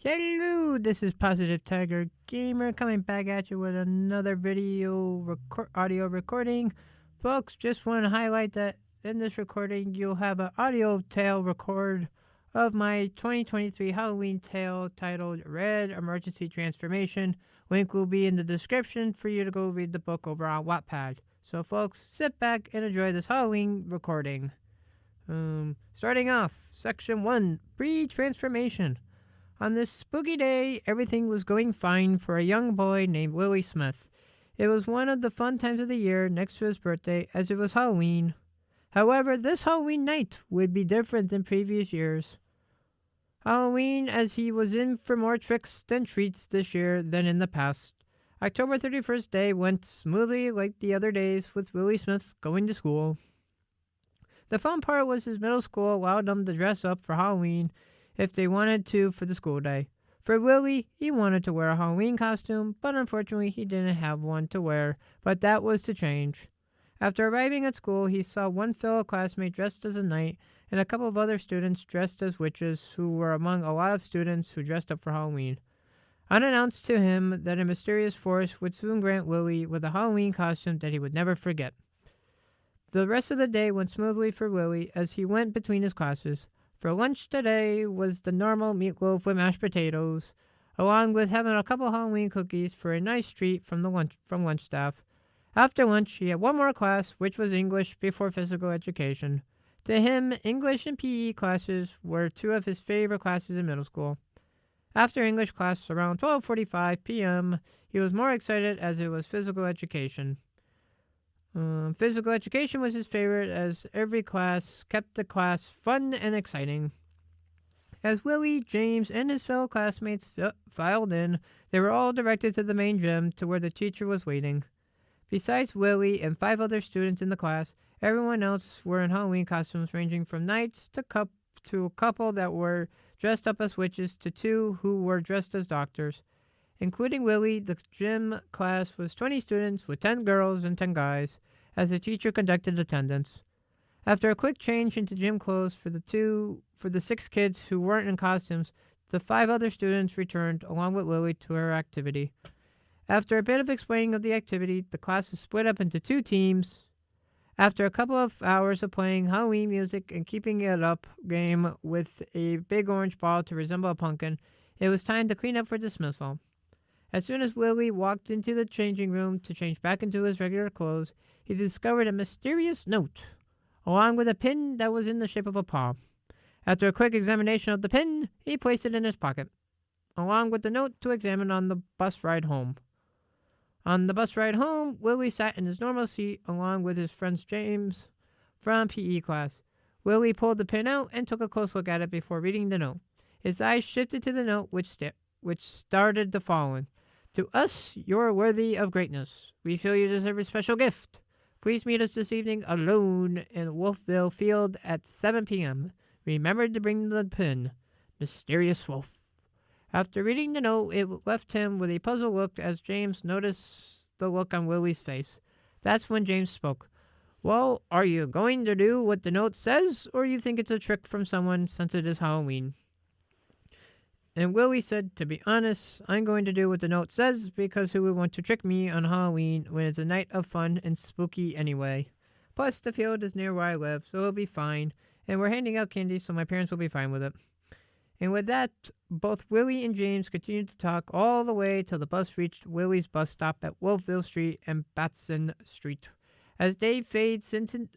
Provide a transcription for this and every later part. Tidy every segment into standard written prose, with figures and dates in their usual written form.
Hello, this is Positive Tiger Gamer coming back at you with another audio recording. Folks, just want to highlight that in this recording you'll have an audio tale record of my 2023 Halloween tale titled Red Emergency Transformation. Link will be in the description for you to go read the book over on Wattpad. So folks, sit back and enjoy this Halloween recording. Starting off, Section 1, Pre-Transformation. On this spooky day, everything was going fine for a young boy named Willie Smith. It was one of the fun times of the year next to his birthday, as it was Halloween. However, this Halloween night would be different than previous years. Halloween, as he was in for more tricks than treats this year than in the past. October 31st day went smoothly like the other days with Willie Smith going to school. The fun part was his middle school allowed them to dress up for Halloween if they wanted to for the school day. For Willie, he wanted to wear a Halloween costume, but unfortunately he didn't have one to wear, but that was to change. After arriving at school, he saw one fellow classmate dressed as a knight and a couple of other students dressed as witches who were among a lot of students who dressed up for Halloween. Unannounced to him that a mysterious force would soon grant Willie with a Halloween costume that he would never forget. The rest of the day went smoothly for Willie as he went between his classes. For lunch today was the normal meatloaf with mashed potatoes, along with having a couple Halloween cookies for a nice treat from lunch staff. After lunch, he had one more class, which was English before physical education. To him, English and PE classes were two of his favorite classes in middle school. After English class around 12:45 p.m., he was more excited as it was physical education. Physical education was his favorite as every class kept the class fun and exciting. As Willie, James, and his fellow classmates filed in, they were all directed to the main gym to where the teacher was waiting. Besides Willie and 5 other students in the class, everyone else were in Halloween costumes ranging from knights to a couple that were dressed up as witches to 2 who were dressed as doctors. Including Willie, the gym class was 20 students with 10 girls and 10 guys, as the teacher conducted attendance. After a quick change into gym clothes for the 6 kids who weren't in costumes, the 5 other students returned, along with Willie, to her activity. After a bit of explaining of the activity, the class was split up into 2 teams. After a couple of hours of playing Halloween music and keeping it up game with a big orange ball to resemble a pumpkin, it was time to clean up for dismissal. As soon as Willie walked into the changing room to change back into his regular clothes, he discovered a mysterious note, along with a pin that was in the shape of a paw. After a quick examination of the pin, he placed it in his pocket, along with the note to examine on the bus ride home. On the bus ride home, Willie sat in his normal seat along with his friend James from PE class. Willie pulled the pin out and took a close look at it before reading the note. His eyes shifted to the note which started the following. To us, you're worthy of greatness. We feel you deserve a special gift. Please meet us this evening alone in Wolfville Field at 7 p.m. Remember to bring the pin. Mysterious Wolf. After reading the note, it left him with a puzzled look as James noticed the look on Willie's face. That's when James spoke. Well, are you going to do what the note says, or you think it's a trick from someone since it is Halloween? And Willie said, to be honest, I'm going to do what the note says because who would want to trick me on Halloween when it's a night of fun and spooky anyway? Plus, the field is near where I live, so it'll be fine, and we're handing out candy, so my parents will be fine with it. And with that, both Willie and James continued to talk all the way till the bus reached Willie's bus stop at Wolfville Street and Batson Street. As day fades into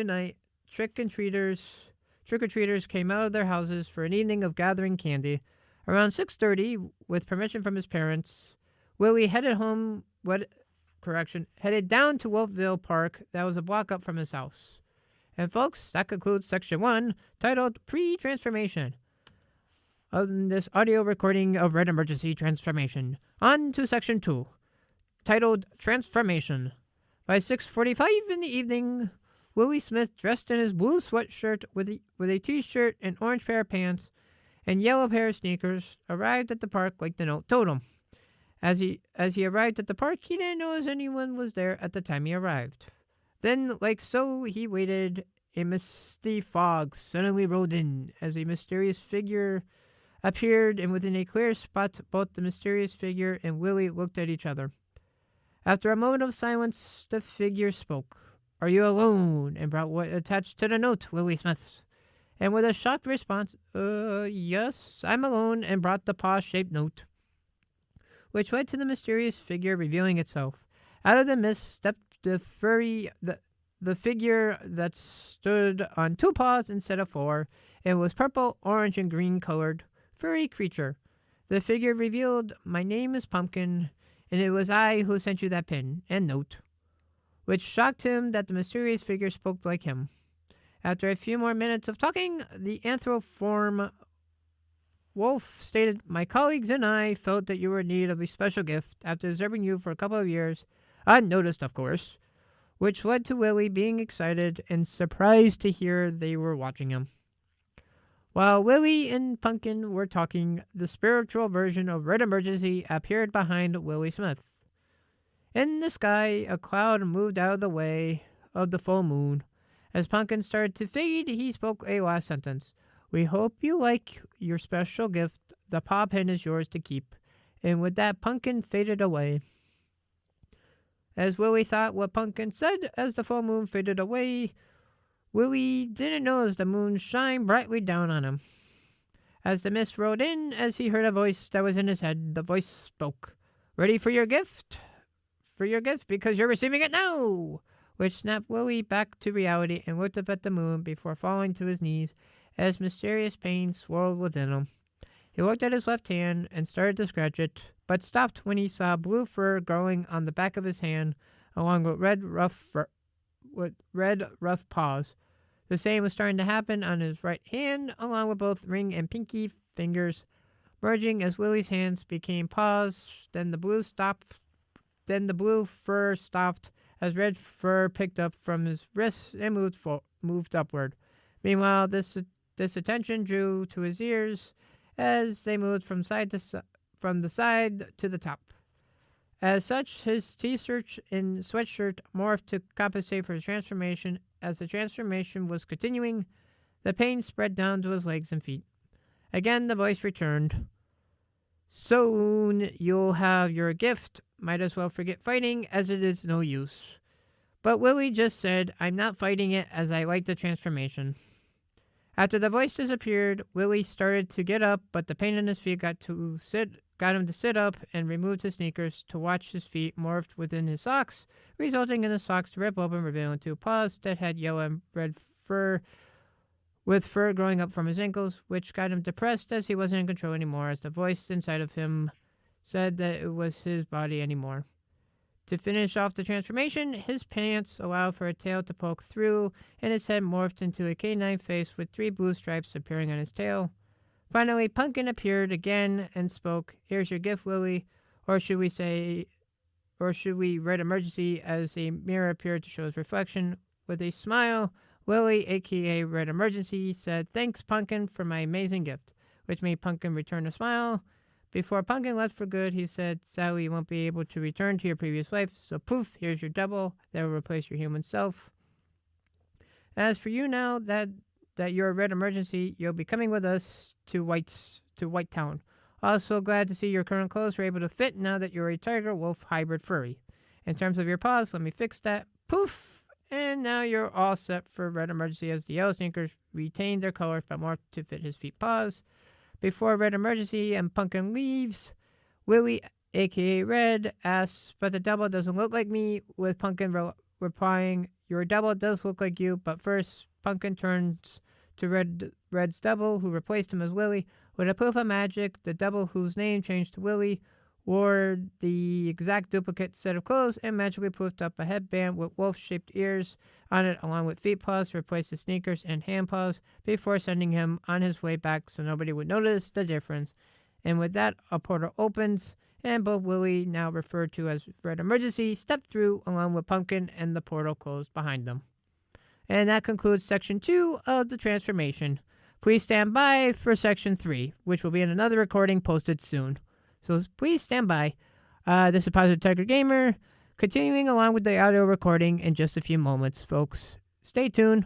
night, trick-or-treaters came out of their houses for an evening of gathering candy. Around 6:30, with permission from his parents, Willie headed down to Wolfville Park that was a block up from his house. And folks, that concludes Section 1, titled Pre-Transformation, of this audio recording of Red Emergency Transformation. On to Section 2, titled Transformation. By 6:45 in the evening, Willie Smith, dressed in his blue sweatshirt with a t-shirt and orange pair of pants and yellow pair of sneakers, arrived at the park like the note told him. As he arrived at the park, he didn't notice anyone was there at the time he arrived. Then, like so, he waited. A misty fog suddenly rolled in as a mysterious figure appeared, and within a clear spot, both the mysterious figure and Willie looked at each other. After a moment of silence, the figure spoke. "Are you alone?" and brought what attached to the note, Willie Smith. And with a shocked response, yes, I'm alone, and brought the paw-shaped note, which led to the mysterious figure revealing itself. Out of the mist stepped the figure that stood on two paws instead of four, and was purple, orange, and green colored, furry creature. The figure revealed, "My name is Pumpkin, and it was I who sent you that pin and note," which shocked him that the mysterious figure spoke like him. After a few more minutes of talking, the anthroform Wolf stated, "My colleagues and I felt that you were in need of a special gift after observing you for a couple of years, unnoticed, of course," which led to Willie being excited and surprised to hear they were watching him. While Willie and Pumpkin were talking, the spiritual version of Red Emergency appeared behind Willie Smith. In the sky, a cloud moved out of the way of the full moon. As Pumpkin started to fade, he spoke a last sentence. "We hope you like your special gift. The paw pin is yours to keep." And with that, Pumpkin faded away. As Willie thought what Pumpkin said as the full moon faded away, Willie didn't notice the moon shine brightly down on him. As the mist rolled in, as he heard a voice that was in his head, the voice spoke. "Ready for your gift? For your gift, because you're receiving it now!" Which snapped Willie back to reality and looked up at the moon before falling to his knees as mysterious pain swirled within him. He looked at his left hand and started to scratch it, but stopped when he saw blue fur growing on the back of his hand, along with red rough paws. The same was starting to happen on his right hand, along with both ring and pinky fingers, merging as Willie's hands became paws. Then the blue fur stopped as red fur picked up from his wrists and moved upward. Meanwhile, this attention drew to his ears as they moved from the side to the top. As such, his t-shirt and sweatshirt morphed to compensate for his transformation. As the transformation was continuing, the pain spread down to his legs and feet. Again, the voice returned. "Soon you'll have your gift. Might as well forget fighting, as it is no use." But Willie just said, "I'm not fighting it, as I like the transformation." After the voice disappeared, Willie started to get up, but the pain in his feet got him to sit up and removed his sneakers to watch his feet morphed within his socks, resulting in the socks to rip open, revealing two paws that had yellow and red fur, with fur growing up from his ankles, which got him depressed as he wasn't in control anymore, as the voice inside of him said that it was his body anymore. To finish off the transformation, his pants allowed for a tail to poke through, and his head morphed into a canine face with 3 blue stripes appearing on his tail. Finally, Pumpkin appeared again and spoke, "Here's your gift, Willie," or should we Red Emergency, as a mirror appeared to show his reflection. With a smile, Willie, aka Red Emergency, said, "Thanks, Pumpkin, for my amazing gift," which made Pumpkin return a smile. Before Pumpkin left for good, he said, "Sadly, you won't be able to return to your previous life, so poof, here's your double that will replace your human self. As for you now that you're a Red Emergency, you'll be coming with us to White Town. Also glad to see your current clothes are able to fit now that you're a tiger wolf hybrid furry. In terms of your paws, let me fix that. Poof! And now you're all set for Red Emergency, as the yellow sneakers retained their colors but more to fit his feet paws. Before Red Emergency and Pumpkin leaves, Willie, aka Red, asks, "But the double doesn't look like me," with Pumpkin replying, "Your double does look like you," but first Pumpkin turns to Red's double, who replaced him as Willie. With a poof of magic, the double, whose name changed to Willie, wore the exact duplicate set of clothes and magically poofed up a headband with wolf-shaped ears on it, along with feet paws to replace the sneakers and hand paws, before sending him on his way back so nobody would notice the difference. And with that, a portal opens, and both Willie, now referred to as Red Emergency, step through along with Pumpkin, and the portal closed behind them. And that concludes Section 2 of the transformation. Please stand by for Section 3, which will be in another recording posted soon. So please stand by. This is Positive Tiger Gamer, continuing along with the audio recording in just a few moments, folks. Stay tuned.